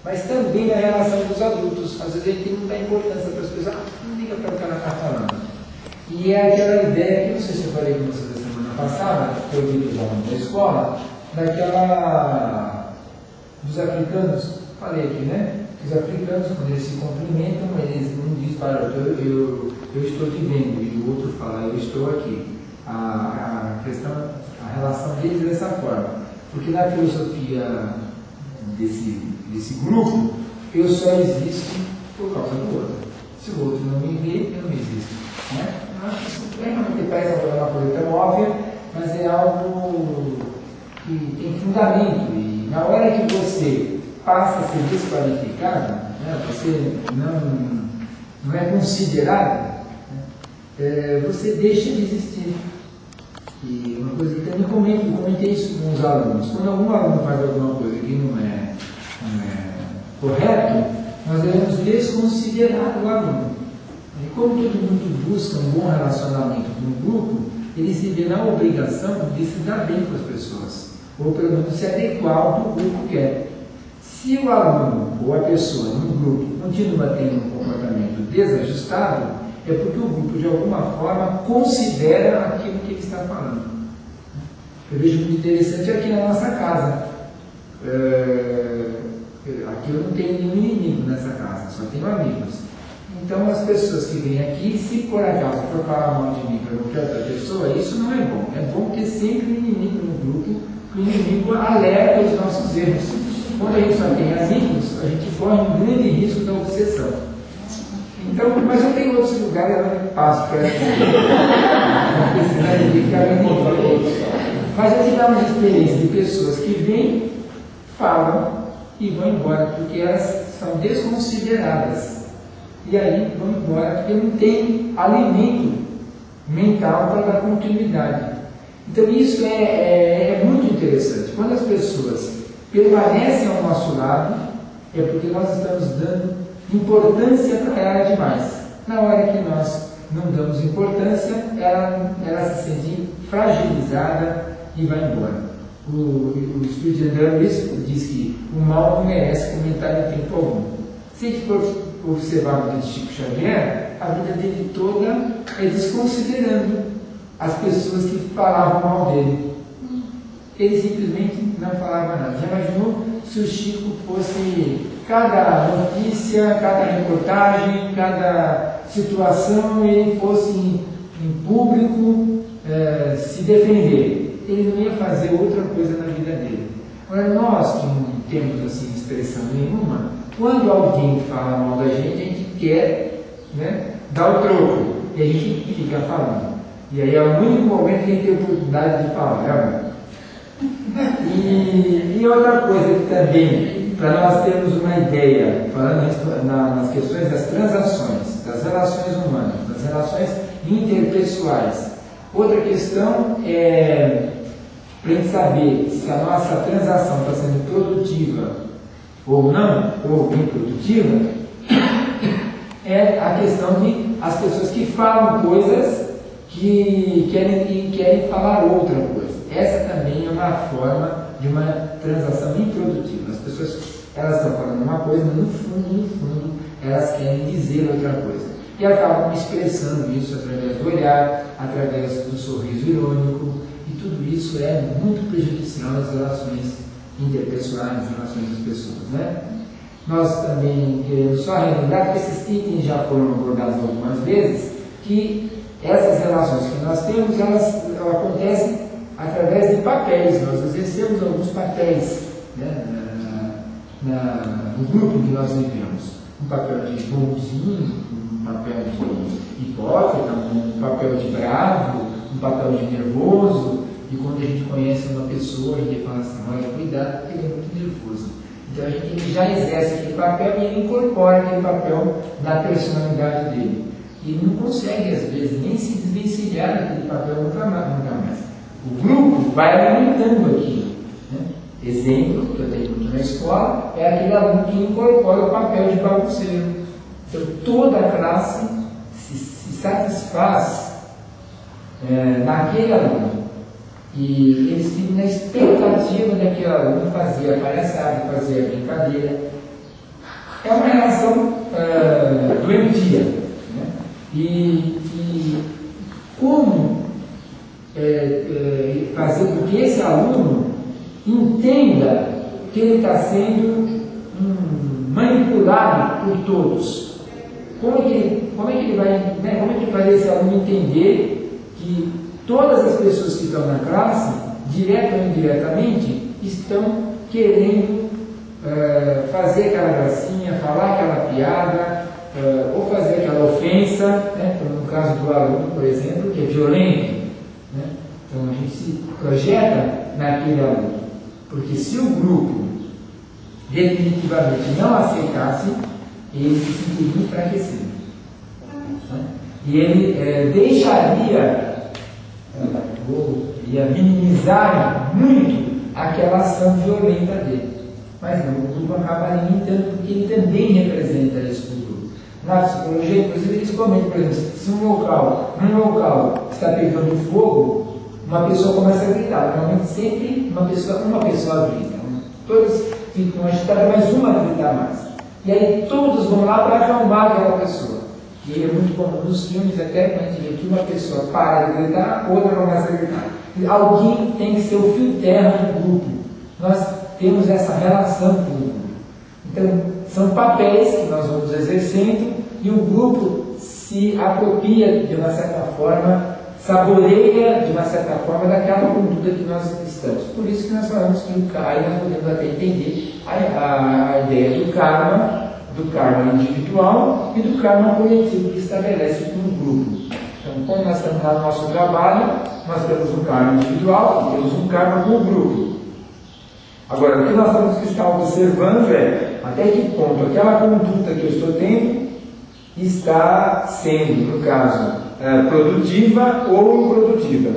mas também na relação dos adultos. Às vezes a gente não dá importância para as pessoas, não liga para o cara estar falando. E é aquela ideia, que não sei se eu falei com vocês da semana passada, que eu vi dos alunos da escola, daquela dos africanos, falei aqui, né? Os africanos, quando eles se cumprimentam, eles não dizem, para eu estou te vendo, e o outro fala, eu estou aqui. A relação deles é dessa forma. Porque na filosofia desse grupo, eu só existo por causa do outro. Se o outro não me vê, eu não existo. Né? Eu acho que isso realmente parece uma coisa tão óbvia, mas é algo que tem fundamento. E na hora que você passa a ser desqualificado, né, você não é considerado, né, você deixa de existir. E uma coisa que eu comentei isso com os alunos. Quando algum aluno faz alguma coisa que não é correto, nós devemos desconsiderar o aluno. E como todo mundo busca um bom relacionamento com o grupo, ele se vê na obrigação de se dar bem com as pessoas, ou pelo menos se adequar ao que o grupo quer. Se o aluno ou a pessoa no grupo continua tendo um comportamento desajustado, é porque o grupo, de alguma forma, considera aquilo que ele está falando. Eu vejo muito interessante aqui na nossa casa. Aqui eu não tenho nenhum inimigo nessa casa, só tenho amigos. Então, as pessoas que vêm aqui, se por acaso for falar mal de mim para qualquer outra pessoa, isso não é bom. É bom ter sempre um inimigo no grupo, que o inimigo alerta os nossos erros. Quando a gente só tem amigos, a gente corre um grande risco da obsessão. Então, mas eu tenho outros lugares onde eu passo para essa não precisa de ficar inimigo. Mas eu te dou uma experiência de pessoas que vêm, falam e vão embora, porque elas são desconsideradas. E aí vão embora, porque não tem alimento mental para dar continuidade. Então isso é muito interessante. Quando as pessoas permanecem ao nosso lado, é porque nós estamos dando importância para ela demais. Na hora que nós não damos importância, ela se sente fragilizada e vai embora. O Espírito de André Luiz diz que o mal não merece comentário em tempo algum. Se a gente for observar o de Chico Xavier, a vida dele toda é desconsiderando as pessoas que falavam mal dele. Ele simplesmente não falava nada. Já imaginou se o Chico fosse cada notícia, cada reportagem, cada situação, ele fosse em público se defender? Ele não ia fazer outra coisa na vida dele. Agora, nós que não temos assim, expressão nenhuma, quando alguém fala mal da gente quer, né, dar o troco, e a gente fica falando. E aí é o único momento que a gente tem oportunidade de falar. E outra coisa que também, para nós termos uma ideia, falando nas questões das transações, das relações humanas, das relações interpessoais, outra questão é, para a gente saber se a nossa transação está sendo produtiva ou não, ou improdutiva, é a questão de as pessoas que falam coisas que querem falar outra coisa. Essa também é uma forma de uma transação improdutiva. As pessoas elas estão falando uma coisa, no fundo, elas querem dizer outra coisa. E acabam expressando isso através do olhar, através do sorriso irônico, e tudo isso é muito prejudicial às relações interpessoais, às relações das pessoas, né? Nós também queremos só relembrar que esses itens já foram abordados algumas vezes, que essas relações que nós temos, elas acontecem através de papéis. Nós exercemos alguns papéis, né, no grupo que nós vivemos. Um papel de bonzinho, um papel de hipócrita, um papel de bravo, um papel de nervoso. E quando a gente conhece uma pessoa, a gente fala assim, olha, cuidado, porque ele é muito nervoso. Então a gente já exerce aquele papel e ele incorpora aquele papel da personalidade dele. E ele não consegue, às vezes, nem se desvencilhar daquele papel nunca mais. O grupo vai alimentando aquilo. Né? Exemplo, que eu tenho muito na escola, é aquele aluno que incorpora o papel de bagunceiro. Então toda a classe se satisfaz naquele aluno. E eles ficam na expectativa daquele aluno fazer a palhaçada, fazer a brincadeira. é uma relação doentia. Né? E como fazer com que esse aluno entenda que ele está sendo manipulado por todos? Como é que ele vai fazer esse aluno entender que todas as pessoas que estão na classe, direta ou indiretamente, estão querendo fazer aquela gracinha, falar aquela piada, ou fazer aquela ofensa, né? Como no caso do aluno, por exemplo, que é violento, né? Então a gente se projeta naquele aluno, porque se o grupo definitivamente não aceitasse, ele se sentiria enfraquecido, né? E ele ia minimizar muito aquela ação violenta dele. Mas não, o grupo acaba limitando, porque ele também representa isso do grupo. Na psicologia, inclusive, eles comentam, por exemplo, se num local está pegando fogo, uma pessoa começa a gritar. Normalmente sempre uma pessoa grita. Todos ficam agitados, mas uma grita mais. E aí todos vão lá para acalmar aquela pessoa. E é muito comum nos filmes, até quando a gente vê que uma pessoa para de gritar, outra começa a gritar. E alguém tem que ser o fio terra do grupo. Nós temos essa relação com o grupo. Então, são papéis que nós vamos exercendo e o grupo se apropria de uma certa forma, saboreia de uma certa forma daquela conduta que nós estamos. Por isso que nós falamos que o karma, nós podemos até entender a ideia do karma individual e do karma coletivo que estabelece com o grupo. Então, quando nós estamos lá no nosso trabalho, nós temos um karma individual e temos um karma com o grupo. Agora, o que nós temos que estar observando é até que ponto aquela conduta que eu estou tendo está sendo, no caso, produtiva ou improdutiva.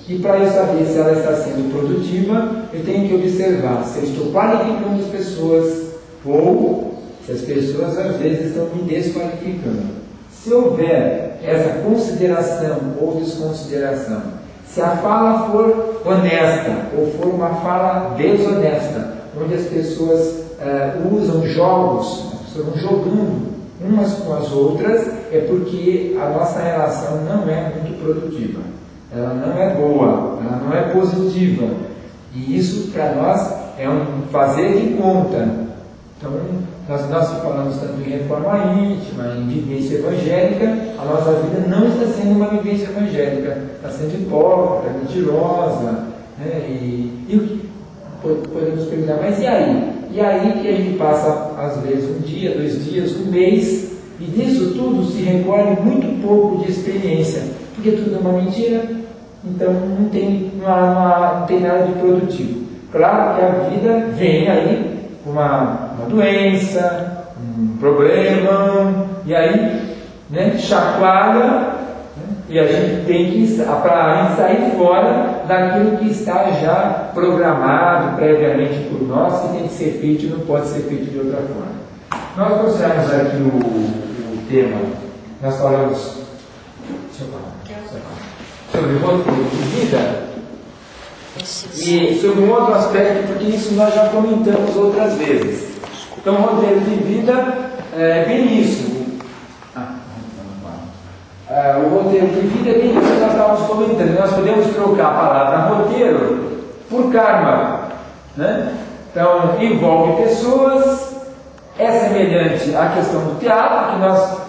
E para eu saber se ela está sendo produtiva, eu tenho que observar se eu estou qualificando as pessoas ou se as pessoas às vezes estão me desqualificando. Se houver essa consideração ou desconsideração, se a fala for honesta ou for uma fala desonesta, onde as pessoas usam jogos, as pessoas vão jogando umas com as outras, é porque a nossa relação não é muito produtiva, ela não é boa, ela não é positiva. E isso para nós é um fazer de conta. Então, nós falamos tanto em reforma íntima, em vivência evangélica, a nossa vida não está sendo uma vivência evangélica, está sendo hipócrita, mentirosa, né? E podemos perguntar, mas e aí? E aí que a gente passa, às vezes, um dia, 2 dias, um mês, e disso tudo se recolhe muito pouco de experiência, porque tudo é uma mentira, então não tem nada de produtivo. Claro que a vida vem aí uma doença, um problema, e aí, né, chacoalha, né, e a gente tem que sair fora daquilo que está já programado previamente por nós, que tem que ser feito e não pode ser feito de outra forma. Nós trouxemos aqui o tema, nós falamos sobre o roteiro de vida e sobre um outro aspecto, porque isso nós já comentamos outras vezes. Então, o roteiro de vida é bem isso. O roteiro de vida é bem isso que nós estávamos comentando. Nós podemos trocar a palavra roteiro por karma, né? Então, envolve pessoas, é semelhante à questão do teatro,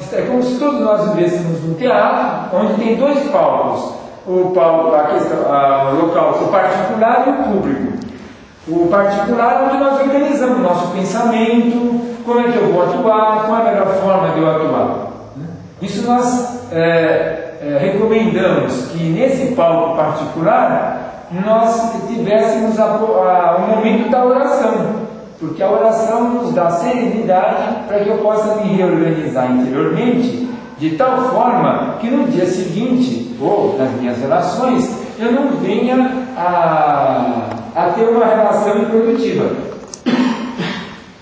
que é como se todos nós vivêssemos num teatro, onde tem 2 palcos. O palco, o local, o particular e o público. O particular, onde nós organizamos o nosso pensamento, como é que eu vou atuar, qual é a melhor forma de eu atuar. Isso nós recomendamos que nesse palco particular nós tivéssemos o momento da oração, porque a oração nos dá serenidade para que eu possa me reorganizar interiormente, de tal forma que no dia seguinte, ou nas minhas relações, eu não venha a ter uma relação improdutiva.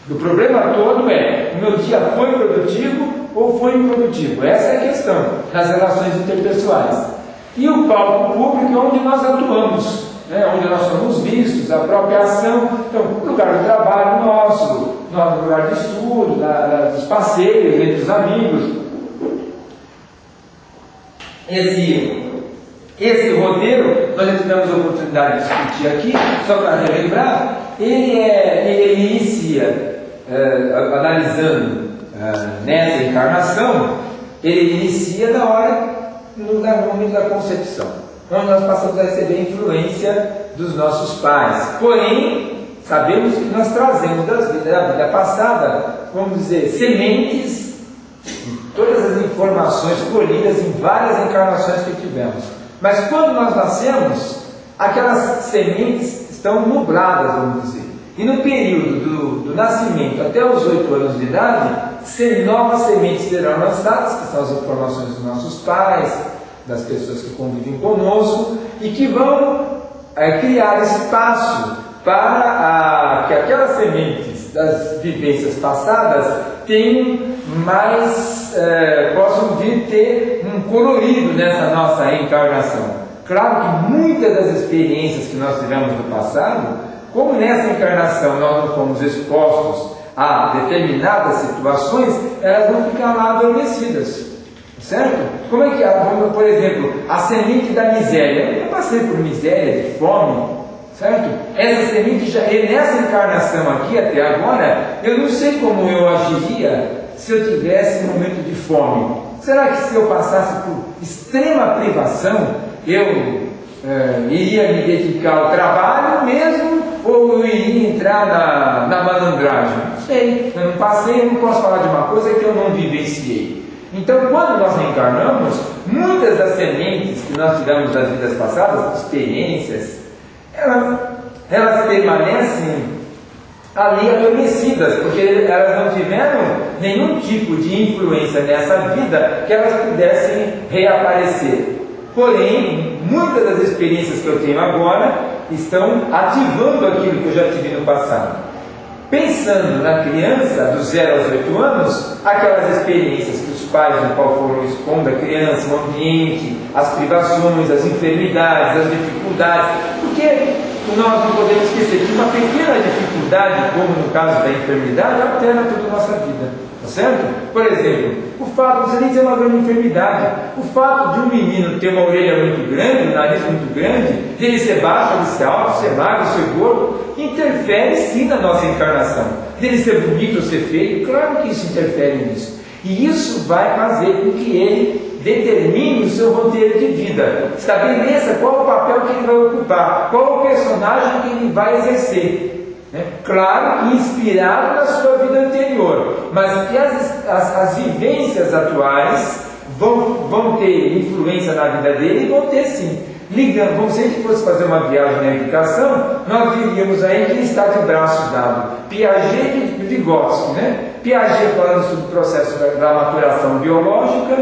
O problema todo é, o meu dia foi produtivo ou foi improdutivo? Essa é a questão nas relações interpessoais. E o palco público é onde nós atuamos. né, onde nós somos vistos, a própria ação, então, o lugar do trabalho nosso, no lugar de estudo, dos passeios entre os amigos. Esse roteiro, nós já tivemos a oportunidade de discutir aqui, só para relembrar, ele inicia, analisando nessa encarnação, ele inicia na hora, no momento da concepção, onde nós passamos a receber a influência dos nossos pais. Porém, sabemos que nós trazemos da vida passada, vamos dizer, sementes, todas as informações colhidas em várias encarnações que tivemos. Mas quando nós nascemos, aquelas sementes estão nubladas, vamos dizer. E no período do nascimento até os 8 anos de idade, novas sementes serão lançadas, que são as informações dos nossos pais, das pessoas que convivem conosco, e que vão criar espaço para que aquelas sementes das vivências passadas tenham mais, possam vir ter um colorido nessa nossa encarnação. Claro que muitas das experiências que nós tivemos no passado, como nessa encarnação nós não fomos expostos a determinadas situações, elas vão ficar lá adormecidas, certo? Como é que, por exemplo, a semente da miséria? Eu passei por miséria, de fome, certo? Essa semente, nessa encarnação aqui até agora, eu não sei como eu agiria se eu tivesse um momento de fome. Será que se eu passasse por extrema privação, eu iria me dedicar ao trabalho mesmo, ou eu iria entrar na malandragem? Não sei, eu não passei, eu não posso falar de uma coisa que eu não vivenciei. Então, quando nós reencarnamos, muitas das sementes que nós tivemos das vidas passadas, experiências, elas permanecem ali adormecidas, porque elas não tiveram nenhum tipo de influência nessa vida que elas pudessem reaparecer. Porém, muitas das experiências que eu tenho agora estão ativando aquilo que eu já tive no passado. Pensando na criança, dos 0 aos 8 anos, aquelas experiências que os pais no qual foram expondo a criança, o ambiente, as privações, as enfermidades, as dificuldades, porque nós não podemos esquecer que uma pequena dificuldade, como no caso da enfermidade, altera toda a nossa vida. Tá certo? Por exemplo, o fato, não precisa nem ser uma grande enfermidade, o fato de um menino ter uma orelha muito grande, um nariz muito grande, dele ser baixo, ele ser alto, ser magro, ser gordo, interfere sim na nossa encarnação. Dele ser bonito ou ser feio, claro que isso interfere nisso. E isso vai fazer com que ele determine o seu roteiro de vida, estabeleça qual o papel que ele vai ocupar, qual o personagem que ele vai exercer. Claro que inspirado na sua vida anterior, mas que as vivências atuais vão ter influência na vida dele e vão ter sim. Ligando, como se a gente fosse fazer uma viagem na educação, nós diríamos aí que ele está de braço dado. Piaget e Vygotsky, Piaget falando sobre o processo da maturação biológica,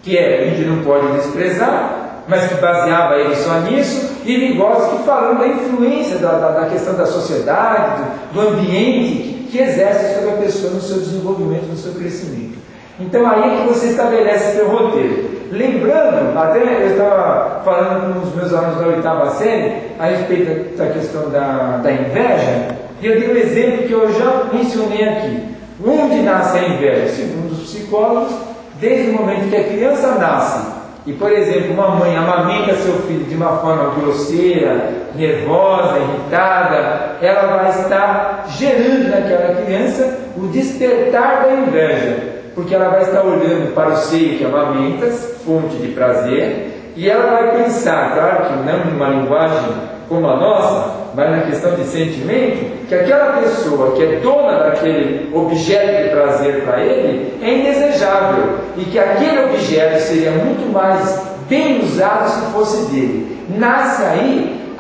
que a gente não pode desprezar, mas que baseava ele só nisso, e Vygotsky falando da influência da questão da sociedade, do ambiente que exerce sobre a pessoa no seu desenvolvimento, no seu crescimento. Então aí é que você estabelece seu roteiro. Lembrando, até eu estava falando com os meus alunos da 8ª série a respeito da questão da inveja, e eu dei um exemplo que eu já mencionei aqui. Onde nasce a inveja? Segundo os psicólogos, desde o momento que a criança nasce, e, por exemplo, uma mãe amamenta seu filho de uma forma grosseira, nervosa, irritada, ela vai estar gerando naquela criança o despertar da inveja, porque ela vai estar olhando para o seio que amamentas, fonte de prazer, e ela vai pensar, claro que não numa linguagem como a nossa, mas na questão de sentimento, que aquela pessoa que é dona daquele objeto de prazer para ele é indesejável, e que aquele objeto seria muito mais bem usado se fosse dele. Nasce aí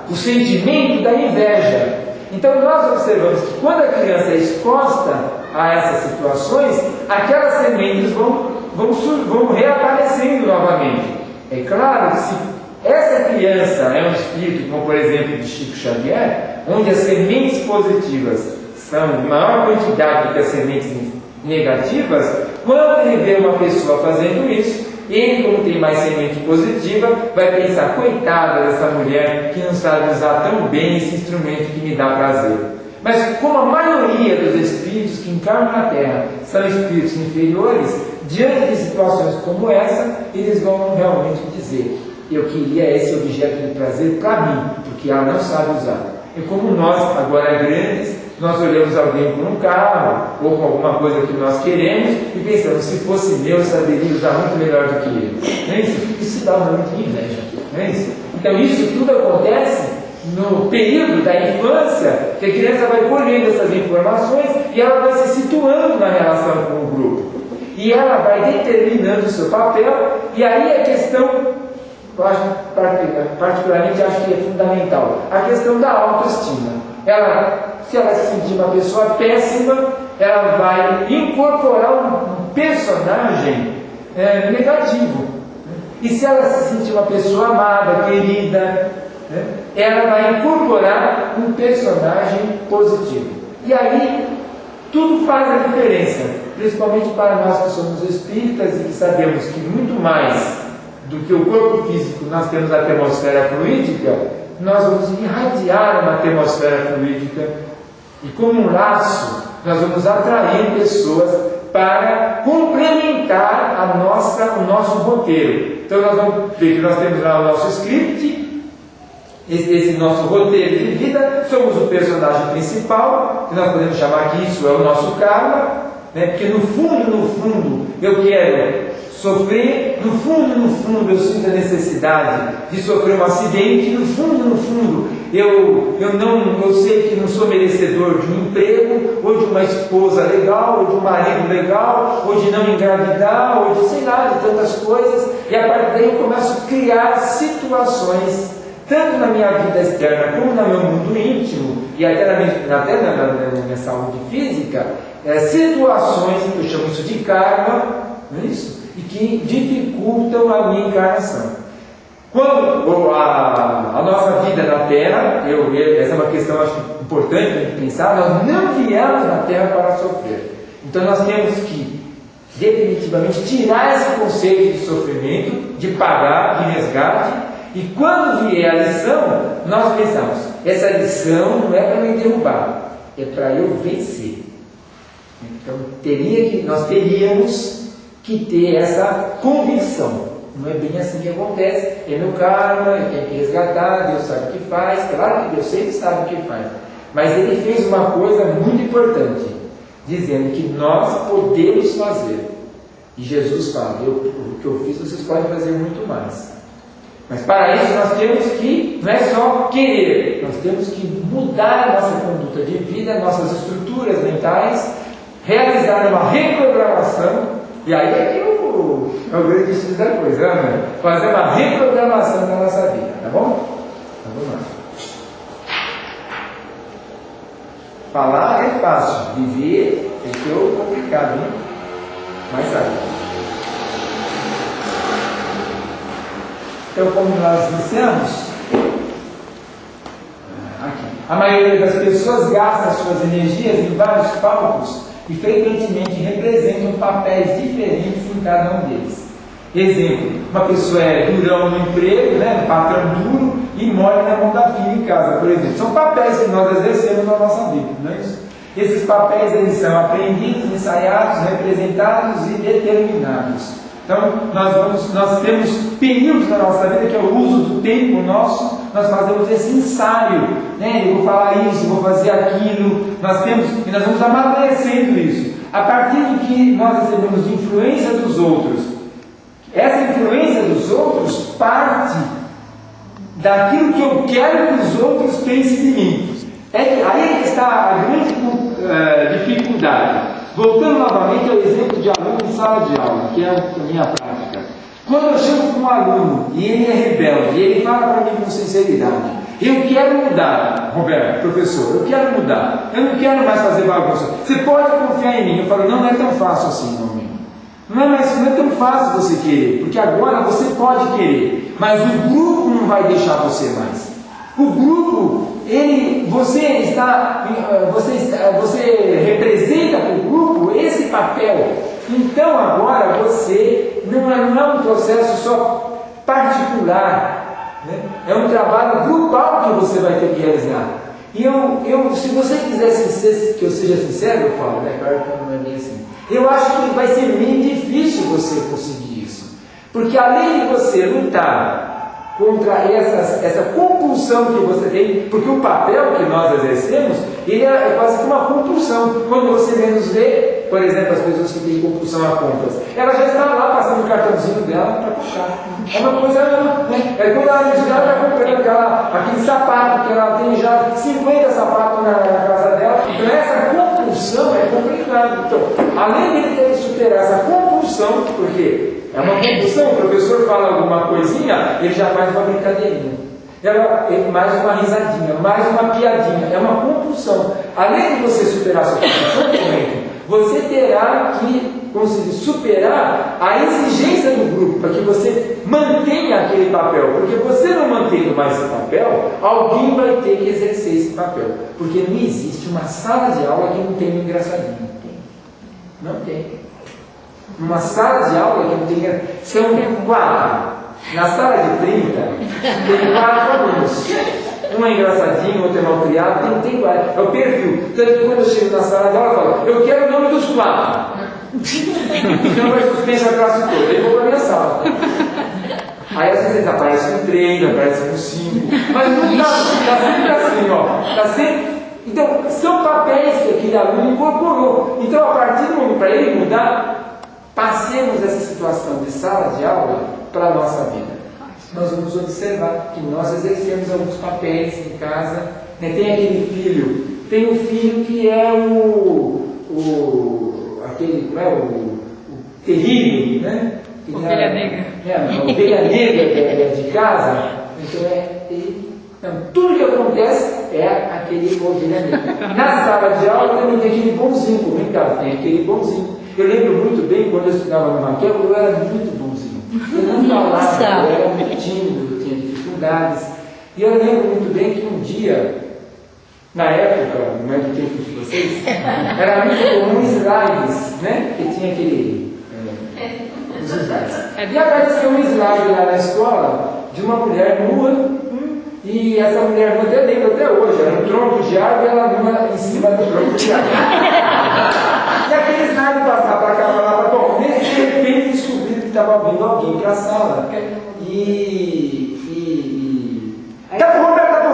o sentimento da inveja. Então nós observamos que quando a criança é exposta a essas situações, aquelas sementes vão reaparecendo novamente. É claro que se essa criança é um espírito, como por exemplo de Chico Xavier, onde as sementes positivas são em maior quantidade do que as sementes negativas, quando ele vê uma pessoa fazendo isso, ele, como tem mais semente positiva, vai pensar: coitada dessa mulher que não sabe usar tão bem esse instrumento que me dá prazer. Mas como a maioria dos espíritos que encarnam na Terra são espíritos inferiores, diante de situações como essa, eles vão realmente dizer: eu queria esse objeto de prazer para mim, porque ela não sabe usar. E como nós, agora grandes, nós olhamos alguém com um carro ou com alguma coisa que nós queremos e pensamos: se fosse meu, eu saberia usar muito melhor do que ele. Não é isso? Isso dá uma muita inveja. Não é isso? Então isso tudo acontece no período da infância, que a criança vai colhendo essas informações e ela vai se situando na relação com o grupo. E ela vai determinando o seu papel, e aí a questão, eu acho, particularmente acho que é fundamental, a questão da autoestima. Se ela se sentir uma pessoa péssima, ela vai incorporar um personagem negativo. E se ela se sentir uma pessoa amada, querida, ela vai incorporar um personagem positivo. E aí, tudo faz a diferença, principalmente para nós que somos espíritas e que sabemos que muito mais do que o corpo físico nós temos a atmosfera fluídica. Nós vamos irradiar uma atmosfera fluídica e, como um laço, nós vamos atrair pessoas para complementar o nosso roteiro. Então nós vamos ver que nós temos lá o nosso script, esse nosso roteiro de vida, somos o personagem principal, que nós podemos chamar que isso é o nosso karma, né? Porque no fundo, eu quero sofrer, no fundo eu sinto a necessidade de sofrer um acidente, no fundo eu sei que não sou merecedor de um emprego, ou de uma esposa legal, ou de um marido legal, ou de não engravidar, ou de sei lá, de tantas coisas, e a partir daí eu começo a criar situações, tanto na minha vida externa como no meu mundo íntimo, e até na minha saúde física, situações, eu chamo isso de karma, não é isso? E que dificultam a minha encarnação. Quando a nossa vida na Terra, essa é uma questão acho importante para a gente pensar, nós não viemos na Terra para sofrer. Então nós temos que definitivamente tirar esse conceito de sofrimento, de pagar, de resgate, e quando vier a lição, nós pensamos: essa lição não é para me derrubar, é para eu vencer. Então nós teríamos que ter essa convicção. Não é bem assim que acontece, é meu karma, eu tenho que resgatar, Deus sabe o que faz, claro que Deus sempre sabe o que faz, mas Ele fez uma coisa muito importante, dizendo que nós podemos fazer, e Jesus fala: o que eu fiz vocês podem fazer muito mais, mas para isso nós temos que, não é só querer, nós temos que mudar a nossa conduta de vida, nossas estruturas mentais, realizar uma reprogramação. E aí é que é o grande estilo da coisa, né? Fazer uma reprogramação da nossa vida, tá bom? Então vamos lá. Falar é fácil, viver é que é complicado, né? Mas sabe. Então, como nós dissemos, aqui, a maioria das pessoas gasta suas energias em vários palcos e frequentemente representam papéis diferentes em cada um deles. Exemplo: uma pessoa é durão no emprego, né, um patrão duro, e mole na mão da filha em casa, por exemplo. São papéis que nós exercemos na nossa vida, não é isso? Esses papéis eles são aprendidos, ensaiados, representados e determinados. Então, nós temos períodos na nossa vida, que é o uso do tempo nosso, nós fazemos esse ensaio, né? Eu vou falar isso, vou fazer aquilo, e nós vamos amadurecendo isso. A partir do que nós recebemos de influência dos outros, essa influência dos outros parte daquilo que eu quero que os outros pensem de mim. Aí está a grande dificuldade. Voltando novamente ao exemplo de aluno em sala de aula, que é a minha prática. Quando eu chego com um aluno e ele é rebelde, e ele fala para mim com sinceridade: eu quero mudar, Roberto, professor, eu quero mudar, eu não quero mais fazer bagunça, você pode confiar em mim. Eu falo: não é tão fácil assim, meu amigo. Não é tão fácil você querer, porque agora você pode querer, mas o grupo não vai deixar você mais. O grupo, você representa para o grupo esse papel. Então agora você não é um processo só particular, né? É um trabalho grupal que você vai ter que realizar. E se você quisesse que eu seja sincero, eu falo, né? Claro que não é bem assim. Eu acho que vai ser meio difícil você conseguir isso. Porque além de você lutar contra essa compulsão que você tem, porque o papel que nós exercemos, ele é quase que uma compulsão. Quando você menos vê, por exemplo, as pessoas que têm compulsão a compras, ela já está lá passando o cartãozinho dela para comprar. É uma coisa, né? É quando ela está comprando aquele sapato, que ela tem já 50 sapatos na casa dela. Então essa compulsão é complicada. Então, além de ter que superar essa compulsão, porque é uma compulsão, o professor fala alguma coisinha, ele já faz uma brincadeirinha. Mais uma risadinha, mais uma piadinha. É uma compulsão. Além de você superar sua compulsão, você terá que conseguir superar a exigência do grupo, para que você mantenha aquele papel. Porque você não mantendo mais esse papel, alguém vai ter que exercer esse papel. Porque não existe uma sala de aula que não tenha um engraçadinho. Não tem. Numa sala de aula que não tem, são 4. Na sala de 30, tem 4 alunos. Um é engraçadinho, outro é mal criado, tem 4. É o perfil. Tanto que quando eu chego na sala de aula, eu falo, eu quero o nome dos 4. Então vai suspender a classe toda. Eu vou para a minha sala. Aí às vezes aparece com 3, aparece com 5. Mas não está sempre assim, ó. Está sempre. Então, são papéis que aquele aluno incorporou. Então, a partir do momento para ele mudar, passemos essa situação de sala de aula para a nossa vida. Nós vamos observar que nós exercemos alguns papéis em casa. Né? Tem aquele filho, tem um filho que é o terrível, né? Ovelha negra. A ovelha negra de casa. Então tudo que acontece é aquele ovelha negra. Na sala de aula também tem aquele bonzinho, como em casa, tem aquele bonzinho. Eu lembro muito bem, quando eu estudava no Raquel, eu era muito bonzinho. Eu não falava, eu era muito tímido, eu tinha dificuldades. E eu lembro muito bem que um dia, na época, não é do tempo de vocês, era muito comum slides, né? Que tinha aquele... os slides. E apareceu um slide lá na escola de uma mulher nua, e essa mulher nua, eu lembro até hoje, era um tronco de árvore e ela nua em cima do tronco de árvore. E aquele slide passar para cá, para lá, para bom, de repente descobriram que estava vindo alguém para a sala. Tá bom, Roberto!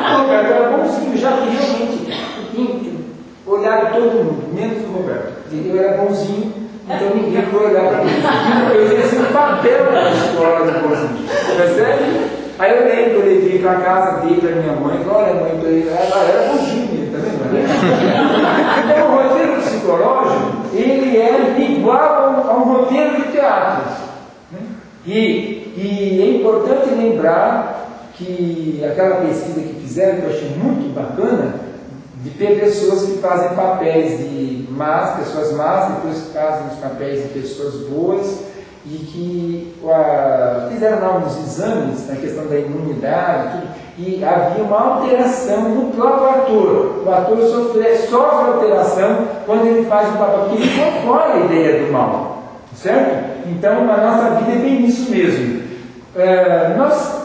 O Roberto era bonzinho, já que realmente olharam todo mundo, menos o Roberto. Eu era bonzinho, então ninguém foi olhar para mim. Eu exerci um papel na escola do bonzinho. Percebe? Aí eu lembro, eu levei para casa, dei para minha mãe, e falei, olha mãe, ela era bonzinho, tá vendo? Então o roteiro psicológico, ele é igual a um roteiro de teatro. Né? E é importante lembrar que aquela pesquisa que fizeram, que eu achei muito bacana, de ter pessoas que fazem papéis de pessoas más, depois fazem os papéis de pessoas boas, e que fizeram lá uns exames na questão da imunidade, tudo, e havia uma alteração no próprio ator. O ator sofre alteração quando ele faz um papel, porque ele incorpora a ideia do mal, certo? Então a nossa vida é bem isso mesmo. Nós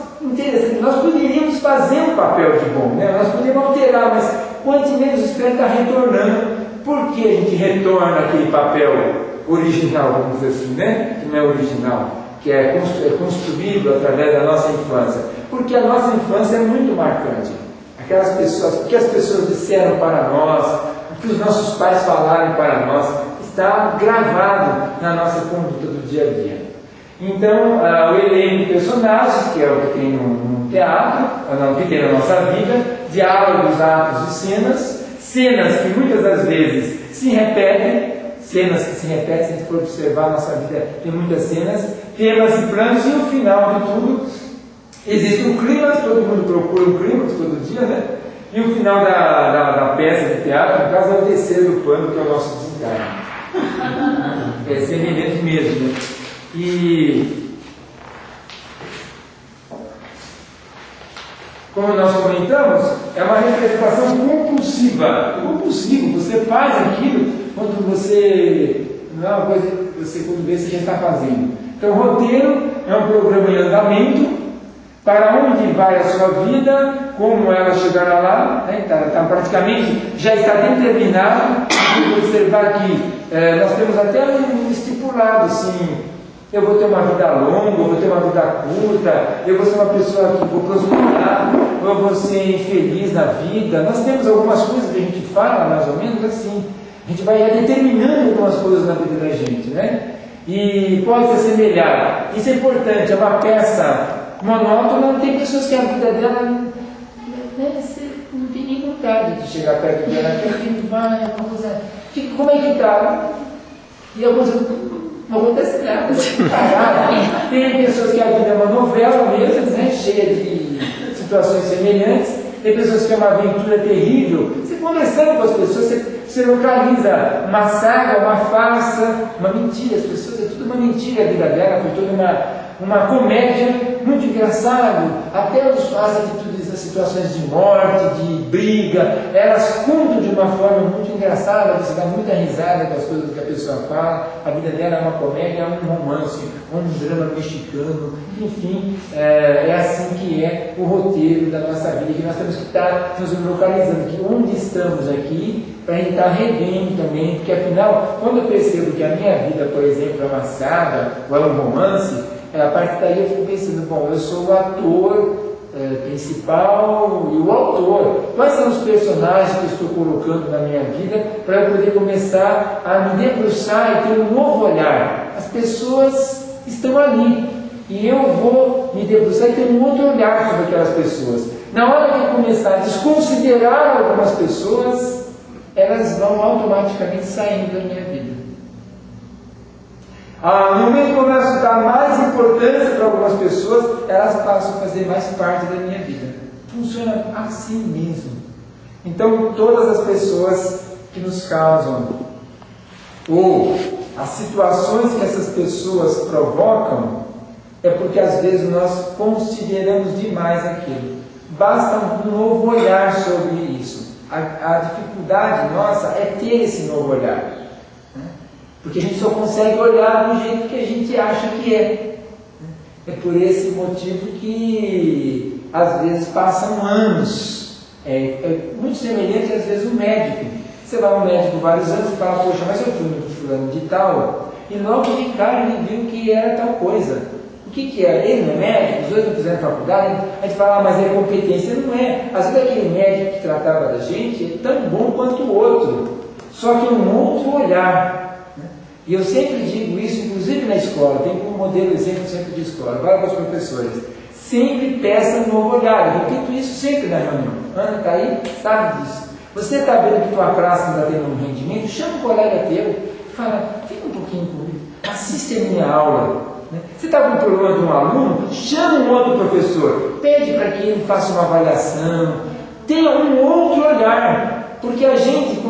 poderíamos fazer um papel de bom, né? Nós poderíamos alterar, mas quanto menos espera está retornando. Por que a gente retorna aquele papel original, vamos dizer assim, né? Que não é original, que é construído através da nossa infância? Porque a nossa infância é muito marcante. Aquelas pessoas, o que as pessoas disseram para nós, o que os nossos pais falaram para nós, está gravado na nossa conduta do dia a dia. Então, o elenco de personagens, que é o que tem no teatro, que tem na nossa vida, diálogos, atos e cenas que muitas das vezes se repetem, se a gente for observar a nossa vida, tem muitas cenas, temas e planos, e no final de tudo, existe um clima, todo mundo procura um clima todo dia, né? E o final da peça de teatro, no caso, é o descer do pano, que é o nosso desencarne. É semelhante mesmo, né? E como nós comentamos, é uma representação compulsiva. Compulsivo, você faz aquilo quando você não é uma coisa segundo vez você já está fazendo. Então, o roteiro é um programa em andamento, para onde vai a sua vida, como ela chegará lá, né? Tá praticamente, já está determinado. Vamos observar que nós temos até um estipulado, assim, eu vou ter uma vida longa, eu vou ter uma vida curta, eu vou ser uma pessoa que vou prosperar, eu vou ser infeliz na vida. Nós temos algumas coisas que a gente fala, mais ou menos assim, a gente vai determinando algumas coisas na vida da gente, né? E pode se assemelhar. Isso é importante, é uma peça monótona. Tem pessoas que a vida dela não tem nem vontade de chegar perto dela, vai, como é que está? E algumas não acontece nada. Tem pessoas que a vida é uma novela mesmo, né, cheia de situações semelhantes. Tem pessoas que é uma aventura terrível. Você conversando com as pessoas, você localiza uma saga, uma farsa, uma mentira. As pessoas, é tudo uma mentira a vida dela, foi toda uma comédia muito engraçada. Até as atitudes, as situações de morte, de briga, elas contam de uma forma muito engraçada, você dá muita risada com as coisas que a pessoa fala. A vida dela é uma comédia, é um romance, um drama mexicano, enfim, é assim que é o roteiro da nossa vida, que nós temos que estar nos localizando, que onde estamos aqui, para a gente estar revendo também, porque afinal, quando eu percebo que a minha vida, por exemplo, é uma saga ou é um romance, a partir daí eu fico pensando, bom, eu sou o ator principal e o autor. Quais são os personagens que eu estou colocando na minha vida para eu poder começar a me debruçar e ter um novo olhar? As pessoas estão ali e eu vou me debruçar e ter um outro olhar sobre aquelas pessoas. Na hora que eu começar a desconsiderar algumas pessoas, elas vão automaticamente saindo da minha vida. No momento que eu começo a dar mais importância para algumas pessoas, elas passam a fazer mais parte da minha vida. Funciona assim mesmo. Então, todas as pessoas que nos causam, ou as situações que essas pessoas provocam, é porque às vezes nós consideramos demais aquilo. Basta um novo olhar sobre isso. A dificuldade nossa é ter esse novo olhar. Porque a gente só consegue olhar do jeito que a gente acha que é. É por esse motivo que às vezes passam anos. É muito semelhante às vezes o médico. Você vai ao médico vários anos e fala, poxa, mas eu fui no fulano de tal, e logo de cara ele viu que era tal coisa. O que é? Ele não é médico, os dois não fizeram faculdade, a gente fala, mas é competência, não é. Às vezes aquele médico que tratava da gente é tão bom quanto o outro, só que é um outro olhar. E eu sempre digo isso, inclusive na escola, tem como modelo exemplo sempre de escola, vai para os professores, sempre peça um novo olhar. Eu repito isso sempre na reunião. Ana está aí, sabe disso. Você está vendo que tua classe não está tendo um rendimento, chama um colega teu, fala, fica um pouquinho comigo, assiste a minha aula. Você está com um problema de um aluno, chama um outro professor, pede para que ele faça uma avaliação, tenha um outro olhar. Porque a gente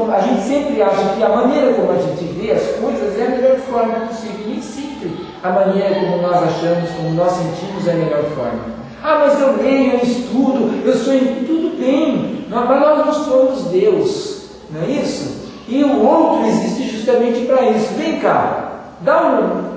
sempre acha que a maneira como a gente vê as coisas é a melhor forma possível. E nem sempre a maneira como nós achamos, como nós sentimos é a melhor forma. Mas eu leio, eu estudo, eu sou em tudo bem. Mas nós não somos Deus, não é isso? E o outro existe justamente para isso. Vem cá,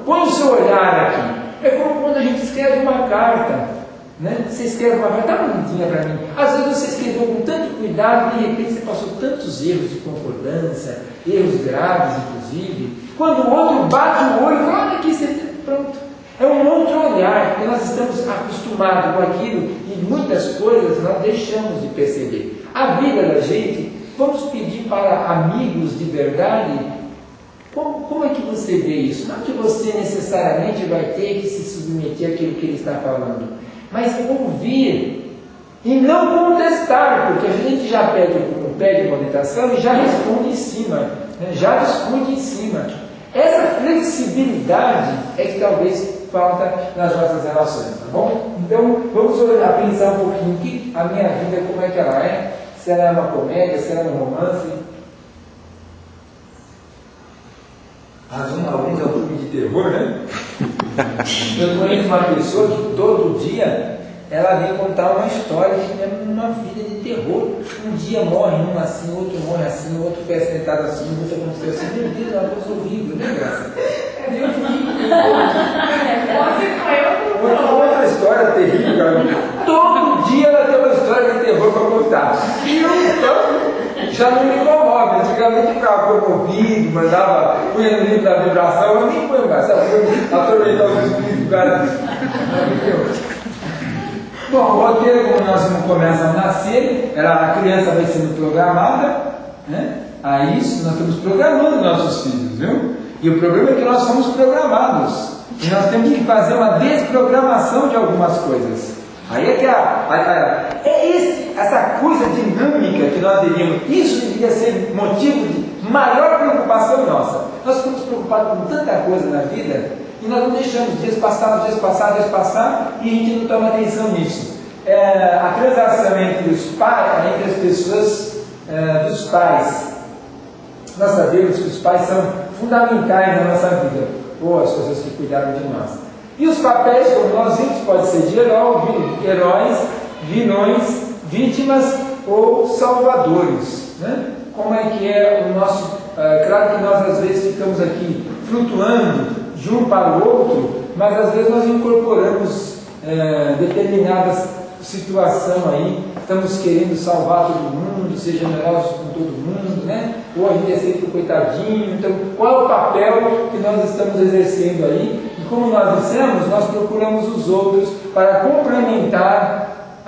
põe o seu olhar aqui. É como quando a gente escreve uma carta. Né? Você escreve uma carta, dá uma bonitinha para mim. Às vezes você escreveu com tanto cuidado, de repente você passou tantos erros de concordância, erros graves, inclusive. Quando o outro bate o olho, fala, olha aqui, você pronto. É um outro olhar, porque nós estamos acostumados com aquilo e muitas coisas nós deixamos de perceber. A vida da gente, vamos pedir para amigos de verdade. Como é que você vê isso? Não que você necessariamente vai ter que se submeter àquilo que ele está falando, mas ouvir e não contestar, porque a gente já pede uma orientação e já responde em cima, né? Já discute em cima. Essa flexibilidade é que talvez falta nas nossas relações, tá bom? Então, vamos pensar um pouquinho que a minha vida, como é que ela é, se ela é uma comédia, se ela é um romance. Alguns é um filme de terror, né? Eu conheço uma pessoa que todo dia ela vem contar uma história que é uma vida de terror. Um dia morre um assim, outro morre assim, outro pé sentado assim, outro aconteceu assim. Meu Deus, é uma coisa horrível, né, Graça? Eu fico. Outra história terrível, cara. Todo dia ela tem uma história de terror para contar. E eu já não me incomoda. Antigamente ficava comovido, punha no livro da vibração, eu nem ponho mais, sabe? Atormentar o espírito, cara. Bom, o roteiro, como nós começa a nascer, a criança vai sendo programada, né? A isso, nós estamos programando nossos filhos, viu? E o problema é que nós somos programados. E nós temos que fazer uma desprogramação de algumas coisas. Aí é que essa coisa dinâmica que nós deveríamos, isso deveria ser motivo de maior preocupação nossa. Nós ficamos preocupados com tanta coisa na vida e nós não deixamos dias passar e a gente não toma atenção nisso. A transação entre os pais, entre as pessoas dos pais. Nós sabemos que os pais são fundamentais na nossa vida, ou as pessoas que cuidaram de nós. E os papéis, como nós vimos, pode ser de heróis, vilões, vítimas ou salvadores. Né? Como é que é o nosso... claro que nós às vezes ficamos aqui flutuando de um para o outro, mas às vezes nós incorporamos determinadas situações aí, estamos querendo salvar todo mundo, ser generosos com todo mundo, né? Ou a gente é sempre o coitadinho. Então, qual é o papel que nós estamos exercendo aí? E como nós dissemos, nós procuramos os outros para complementar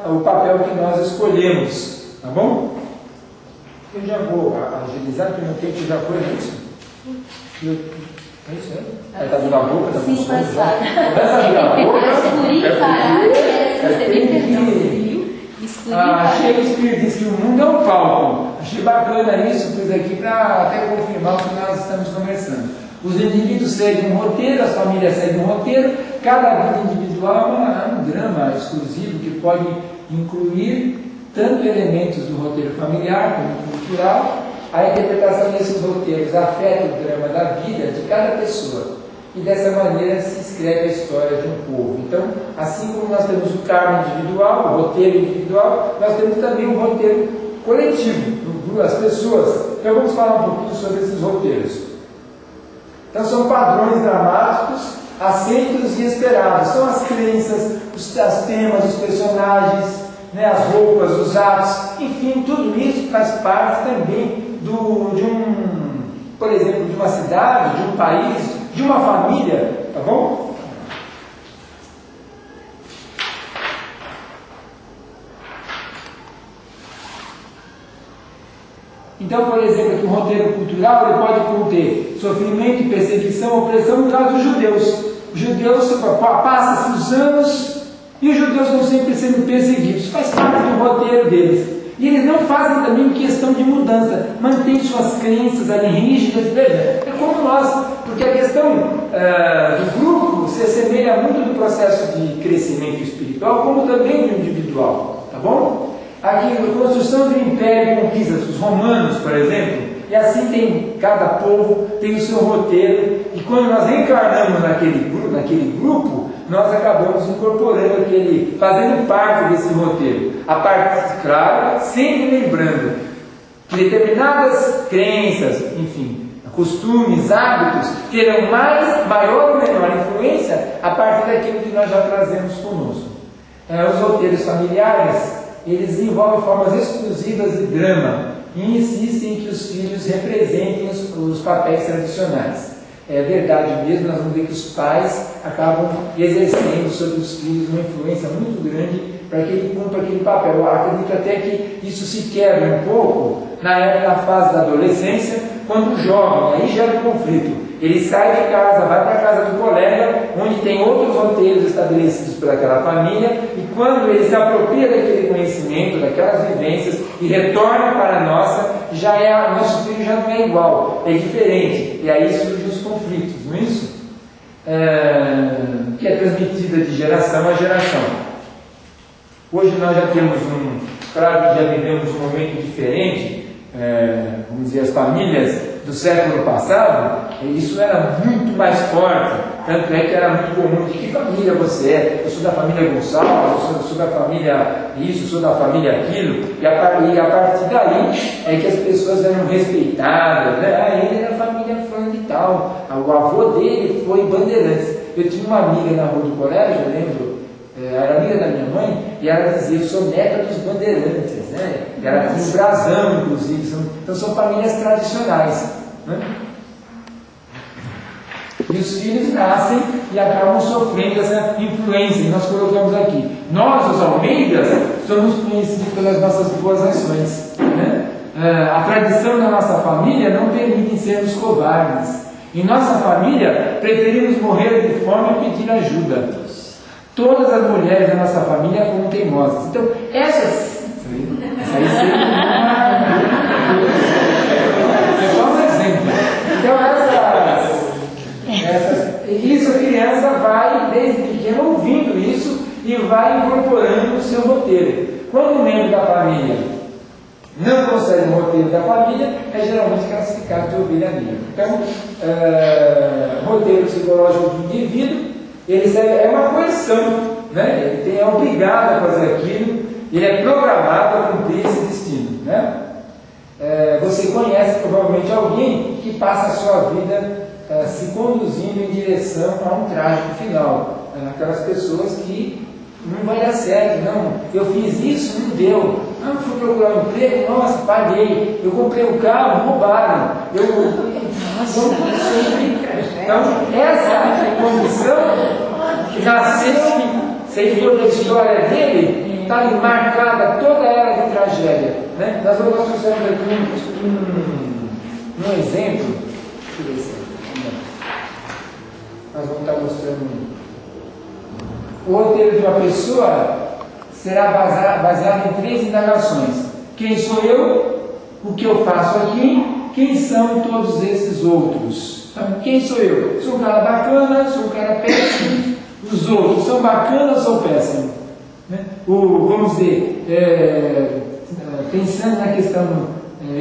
o papel que nós escolhemos, tá bom? Eu já vou agilizar, porque meu tempo já foi isso. É isso aí? Aí está abrindo a boca, está sim, funcionando já. Começa a abrir a boca. Achei que o Espírito disse que o mundo é um palco. Achei bacana isso, pus aqui para até confirmar o que nós estamos conversando. Os indivíduos seguem um roteiro, as famílias seguem um roteiro, cada vida individual é um drama exclusivo que pode incluir tanto elementos do roteiro familiar como cultural. A interpretação desses roteiros afeta o drama da vida de cada pessoa e dessa maneira se escreve a história de um povo. Então, assim como nós temos o karma individual, o roteiro individual, nós temos também um roteiro coletivo, as pessoas. Então vamos falar um pouquinho sobre esses roteiros. Então são padrões dramáticos, aceitos e esperados. São as crenças, os temas, os personagens, né, as roupas, os atos, enfim, tudo isso faz parte também por exemplo, de uma cidade, de um país, de uma família, tá bom? Então, por exemplo, aqui um roteiro cultural ele pode conter sofrimento, perseguição, opressão no caso dos judeus. Os judeus passam-se os anos e os judeus estão sempre sendo perseguidos. Faz parte do roteiro deles. E eles não fazem também questão de mudança, mantêm suas crenças ali rígidas. Veja, é como nós, porque a questão do grupo se assemelha muito do processo de crescimento espiritual, como também do individual, tá bom? Aqui, a construção do império e conquistas, os romanos, por exemplo, e assim tem, cada povo tem o seu roteiro, e quando nós reencarnamos naquele grupo, nós acabamos incorporando fazendo parte desse roteiro. A parte, claro, sempre lembrando que determinadas crenças, enfim, costumes, hábitos, terão maior ou menor influência a partir daquilo que nós já trazemos conosco. Os roteiros familiares, eles desenvolvem formas exclusivas de drama e insistem em que os filhos representem os papéis tradicionais. É verdade mesmo, nós vamos ver que os pais acabam exercendo sobre os filhos uma influência muito grande para que ele cumpra aquele papel. Eu acredito até que isso se quebra um pouco na fase da adolescência, quando o jovem, aí gera um conflito. Ele sai de casa, vai para a casa do colega, onde tem outros roteiros estabelecidos pelaquela família, e quando ele se apropria daquele conhecimento, daquelas vivências, e retorna para a nossa, nosso filho já não é igual, é diferente. E aí surgem os conflitos, não é isso? Que é transmitida de geração a geração. Hoje nós já temos claro que já vivemos um momento diferente, vamos dizer, as famílias do século passado, isso era muito mais forte, tanto é que era muito comum. De que família você é? Eu sou da família Gonçalves, eu sou da família isso, eu sou da família aquilo, e a partir daí é que as pessoas eram respeitadas, né? Ele era da família fulano de tal. fundamental. O avô dele foi Bandeirantes. Eu tinha uma amiga na rua do colégio, eu lembro, era amiga da minha mãe, e ela dizia: eu sou neta dos Bandeirantes, né? Ela tinha um brasão, inclusive. Então são famílias tradicionais, né? E os filhos nascem e acabam sofrendo essa influência. E nós colocamos aqui: nós, os Almeidas, somos conhecidos pelas nossas boas ações, né? A tradição da nossa família não permite sermos covardes. Em nossa família, preferimos morrer de fome e pedir ajuda. Todas as mulheres da nossa família foram teimosas. Então, essas aí é só um exemplo. Então, isso a criança vai, desde pequeno, ouvindo isso e vai incorporando no seu roteiro. Quando um membro da família não consegue o roteiro da família, é geralmente classificado de ovelha negra. Então, roteiro psicológico do indivíduo, ele é uma coerção, né? Ele é obrigado a fazer aquilo, ele é programado a cumprir esse destino, né? Você conhece provavelmente alguém que passa a sua vida se conduzindo em direção a um trágico final. Aquelas pessoas que não vai dar certo, não, eu fiz isso, não deu, não, fui procurar um emprego, nossa, paguei, eu comprei um carro, roubaram, então, essa condição nasceu, vocês viram a história dele, está ali marcada toda a era de tragédia, né? Nós vamos mostrar aqui um exemplo, deixa eu ver se nós vamos estar mostrando o roteiro de uma pessoa será baseado em 3 indagações: quem sou eu, o que eu faço aqui, quem são todos esses outros. Então, quem sou eu? Sou um cara bacana, sou um cara péssimo. Os outros são bacanas ou péssimos? Né? Vamos dizer, pensando na questão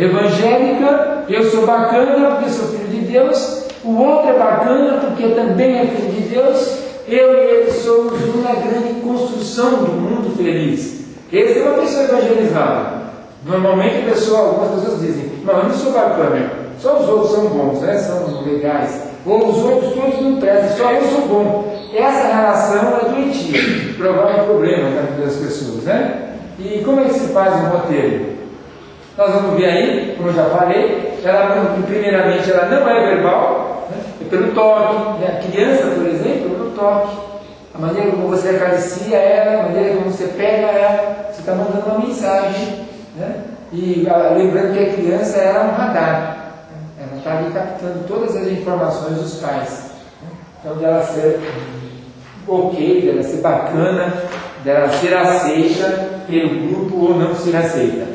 evangélica, eu sou bacana porque sou filho de Deus, o outro é bacana porque também é filho de Deus, eu e ele somos uma grande construção do mundo feliz. Essa é uma pessoa evangelizada. Normalmente algumas pessoas dizem: não, eu não sou bacana, só os outros são bons, né? São legais, ou os outros todos não prestam, só eu sou bom. Essa relação é doentia, provoca problema na vida das pessoas, né? E como é que se faz um roteiro? Nós vamos ver aí, como eu já falei, primeiramente ela não é verbal, né? É pelo toque. A criança, por exemplo, é pelo toque. A maneira como você acaricia ela, a maneira como você pega ela, você está mandando uma mensagem, né? E lembrando que a criança é um radar, né? Ela está ali captando todas as informações dos pais, né? Então, dela ser ok, dela ser bacana, dela ser aceita pelo grupo ou não ser aceita.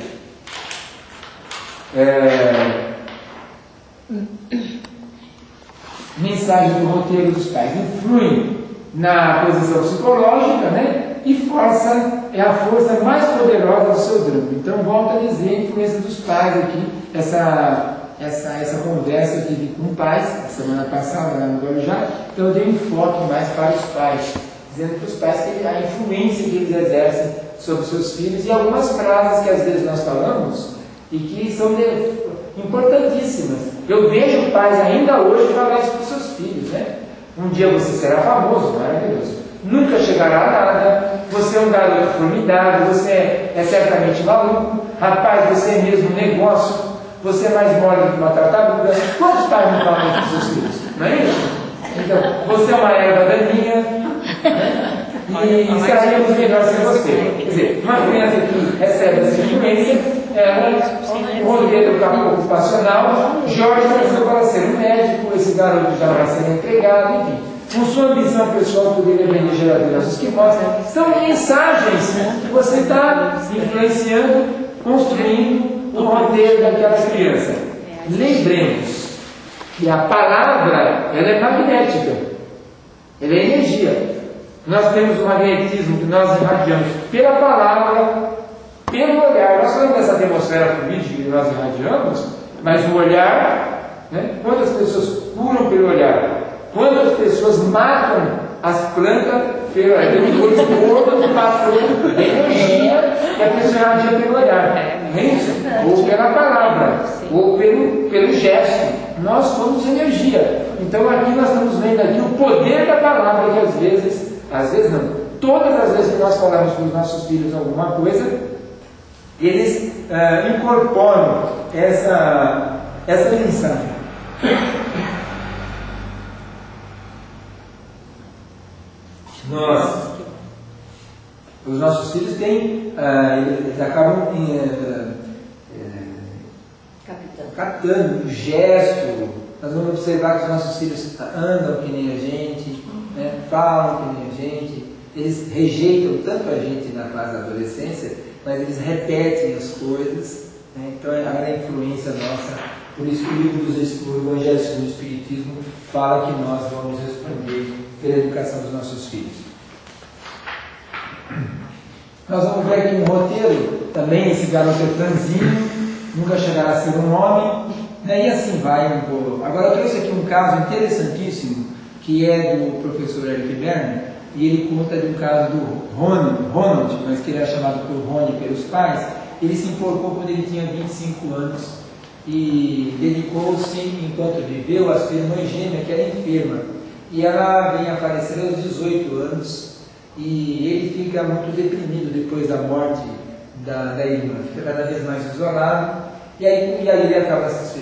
Mensagem do roteiro dos pais influi na posição psicológica, né? E força é a força mais poderosa do seu drama. Então, volto a dizer a influência dos pais aqui, essa conversa que tive com pais, a semana passada, lá no Guarujá. Então, eu dei um enfoque mais para os pais, dizendo para os pais que a influência que eles exercem sobre seus filhos e algumas frases que às vezes nós falamos e que são importantíssimas. Eu vejo pais ainda hoje falar isso para os seus filhos, né? Um dia você será famoso, maravilhoso. Nunca chegará a nada. Você é um garoto formidável. Você é certamente maluco. Rapaz, você é mesmo um negócio. Você é mais mole que uma tartaruga. Quantos pais não falam isso para os seus filhos? Não é isso? Então, você é uma erva daninha. Né? E seríamos melhor sem você. Quer dizer, uma criança que recebe essa influência, o roteiro ocupacional, Jorge começou para ser um médico, esse garoto já vai ser empregado, enfim. Com sua ambição pessoal, poderia vender geladeiras aos esquimós. São mensagens que você está influenciando, construindo o roteiro daquela criança. Lembremos que a palavra, ela é magnética, ela é energia. Nós temos o magnetismo que nós irradiamos pela palavra, pelo olhar. Nós falamos dessa atmosfera fluídica que nós irradiamos, mas o olhar, né? Quantas pessoas curam pelo olhar? Quantas pessoas matam as plantas pelo olhar? Tem um corpo que passou a energia que a pessoa irradia pelo olhar, não é isso? Ou pela palavra, ou pelo gesto. nós somos energia. Então aqui nós estamos vendo aqui o poder da palavra, que às vezes não, todas as vezes que nós falamos com os nossos filhos alguma coisa, eles incorporam essa mensagem. Os nossos filhos têm, eles acabam captando o gesto. Nós vamos observar que os nossos filhos andam que nem a gente, né, falam que nem a gente, eles rejeitam tanto a gente na fase da adolescência, mas eles repetem as coisas, né, então é a influência nossa. Por isso que o livro do Evangelho segundo o Espiritismo fala que nós vamos responder pela educação dos nossos filhos. Nós vamos ver aqui um roteiro, também esse garoto é franzino, nunca chegará a ser um homem, né? E assim vai um pouco. Agora eu trouxe aqui um caso interessantíssimo, que é do professor Eric Werner, e ele conta de um caso do Ronald, mas que ele era chamado por Rony pelos pais. Ele se enforcou quando ele tinha 25 anos e dedicou-se, enquanto viveu, a sua irmã gêmea, que era enferma, e ela vem a falecer aos 18 anos, e ele fica muito deprimido depois da morte da irmã, fica cada vez mais isolado, e aí ele acaba se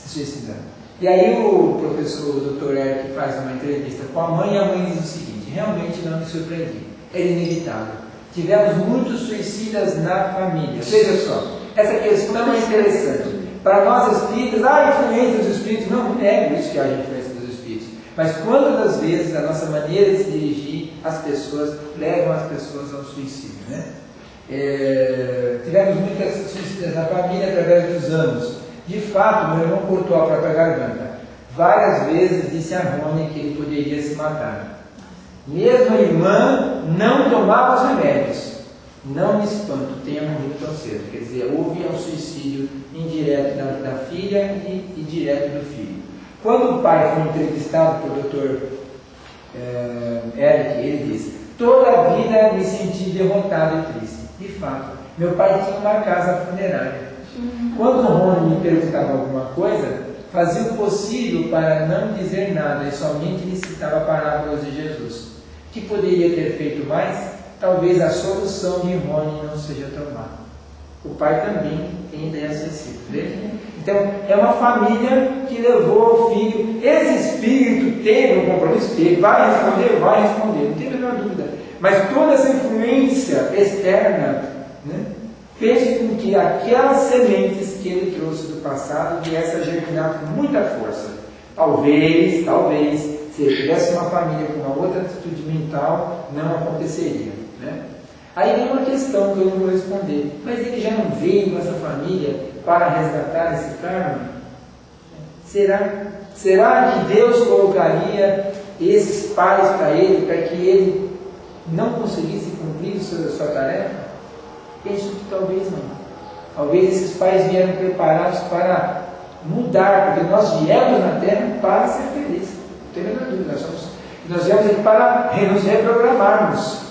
suicidando. E aí o professor, o Dr. Eric, faz uma entrevista com a mãe, e a mãe diz o seguinte: realmente não me surpreendi, era inevitável. Tivemos muitos suicidas na família. Veja só, essa questão é interessante. Para nós espíritas, influência dos espíritos, não é isso que a influência dos espíritos. Mas quantas das vezes a nossa maneira de se dirigir às pessoas levam as pessoas ao suicídio, né? Tivemos muitas suicidas na família através dos anos. De fato, meu irmão cortou a própria garganta. Várias vezes disse a Rony que ele poderia se matar. Mesmo a irmã não tomava os remédios. Não me espanto, tenha morrido tão cedo. Quer dizer, houve um suicídio indireto da filha e direto do filho. Quando o pai foi entrevistado pelo Dr. Eric, ele disse: toda a vida me senti derrotado e triste. De fato, meu pai tinha uma casa funerária. Quando o Rony me perguntava alguma coisa, fazia o possível para não dizer nada e somente lhe citava parábolas de Jesus. Que poderia ter feito mais? Talvez a solução de Rony não seja tão má. O pai também tem ideia acessível. Veja? Então, é uma família que levou o filho. Esse espírito teve um compromisso, ele vai responder, não tem a menor dúvida. Mas toda essa influência externa, né, fez com que aquelas sementes que ele trouxe do passado viessem a germinar com muita força. Talvez, se ele tivesse uma família com uma outra atitude mental, não aconteceria, né? Aí vem uma questão que eu não vou responder. Mas ele já não veio com essa família para resgatar esse karma? Será que Deus colocaria esses pais para ele, para que ele não conseguisse cumprir sua tarefa? Penso que talvez não. Talvez esses pais vieram preparados para mudar, porque nós viemos na Terra para ser felizes. Não tem a menor dúvida. Nós viemos aqui para nos reprogramarmos.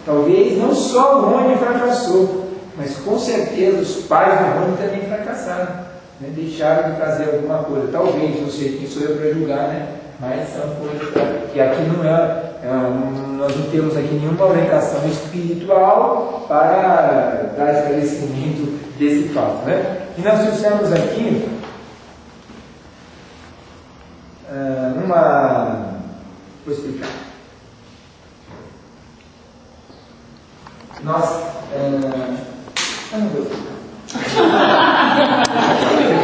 Talvez não só o Rony fracassou, mas com certeza os pais do Rony também fracassaram, né? Deixaram de fazer alguma coisa. Talvez, não sei quem sou eu para julgar, né? Mas são coisas que aqui não nós não temos aqui nenhuma orientação espiritual para dar esclarecimento desse fato, né? E nós trouxemos aqui vou explicar. Nós eu não vou explicar.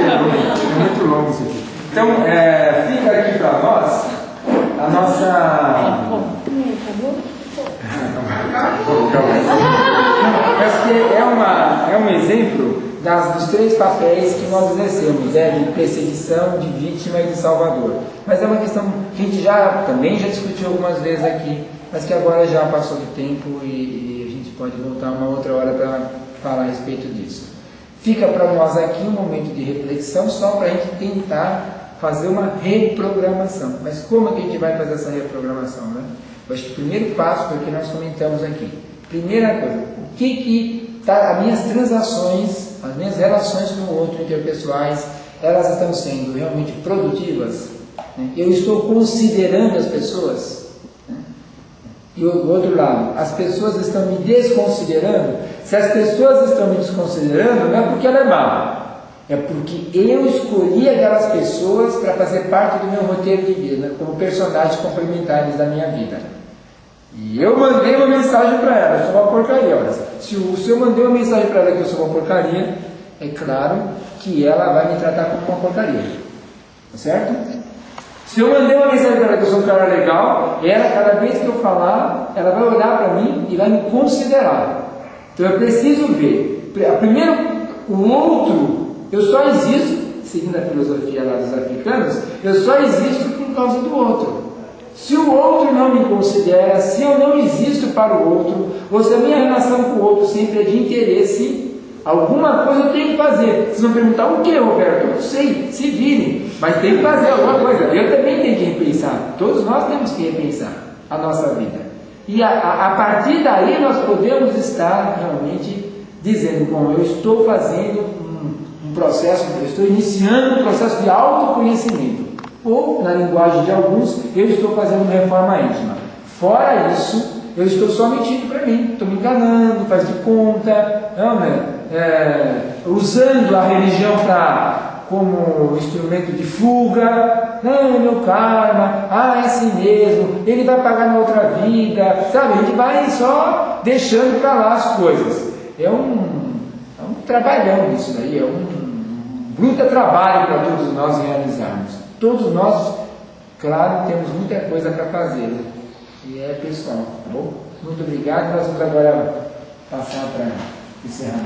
É muito longo isso aqui. Então, fica aqui para nós a nossa. É um exemplo dos três papéis que nós exercemos, de perseguição, de vítima e de salvador. Mas é uma questão que a gente também já discutiu algumas vezes aqui, mas que agora já passou do tempo e a gente pode voltar uma outra hora para falar a respeito disso. Fica para nós aqui um momento de reflexão só para a gente tentar fazer uma reprogramação. Mas como é que a gente vai fazer essa reprogramação, né? Eu acho que o primeiro passo foi o que nós comentamos aqui. Primeira coisa, o que as minhas transações, as minhas relações com o outro interpessoais, elas estão sendo realmente produtivas? Eu estou considerando as pessoas? E o outro lado, as pessoas estão me desconsiderando? Se as pessoas estão me desconsiderando, não é porque ela é má, é porque eu escolhi aquelas pessoas para fazer parte do meu roteiro de vida, como personagens complementares da minha vida. E eu mandei uma mensagem para ela, eu sou uma porcaria. Olha, se eu mandei uma mensagem para ela que eu sou uma porcaria, é claro que ela vai me tratar como uma porcaria. Tá certo? Se eu mandei uma mensagem para ela que eu sou um cara legal, ela, cada vez que eu falar, ela vai olhar para mim e vai me considerar. Então eu preciso ver. Primeiro, o outro, eu só existo, seguindo a filosofia lá dos africanos, eu só existo por causa do outro. Se o outro não me considera, se eu não existo para o outro, ou se a minha relação com o outro sempre é de interesse, alguma coisa eu tenho que fazer. Vocês vão perguntar o que, Roberto? Eu não sei, se virem, mas tem que fazer alguma coisa. Eu também tenho que repensar. Todos nós temos que repensar a nossa vida. E a partir daí nós podemos estar realmente dizendo, bom, eu estou fazendo um processo, eu estou iniciando um processo de autoconhecimento. Ou, na linguagem de alguns, eu estou fazendo uma reforma íntima. Fora isso, eu estou só mentindo para mim, estou me enganando, faz de conta, não, né? Usando a religião como instrumento de fuga, não, meu karma, é assim mesmo, ele vai pagar na outra vida, sabe? A gente vai só deixando para lá as coisas. É um trabalhão isso daí, é um bruto trabalho para todos nós realizarmos. Todos nós, claro, temos muita coisa para fazer, né? E é pessoal, tá bom? Muito obrigado, nós vamos agora passar para encerrar.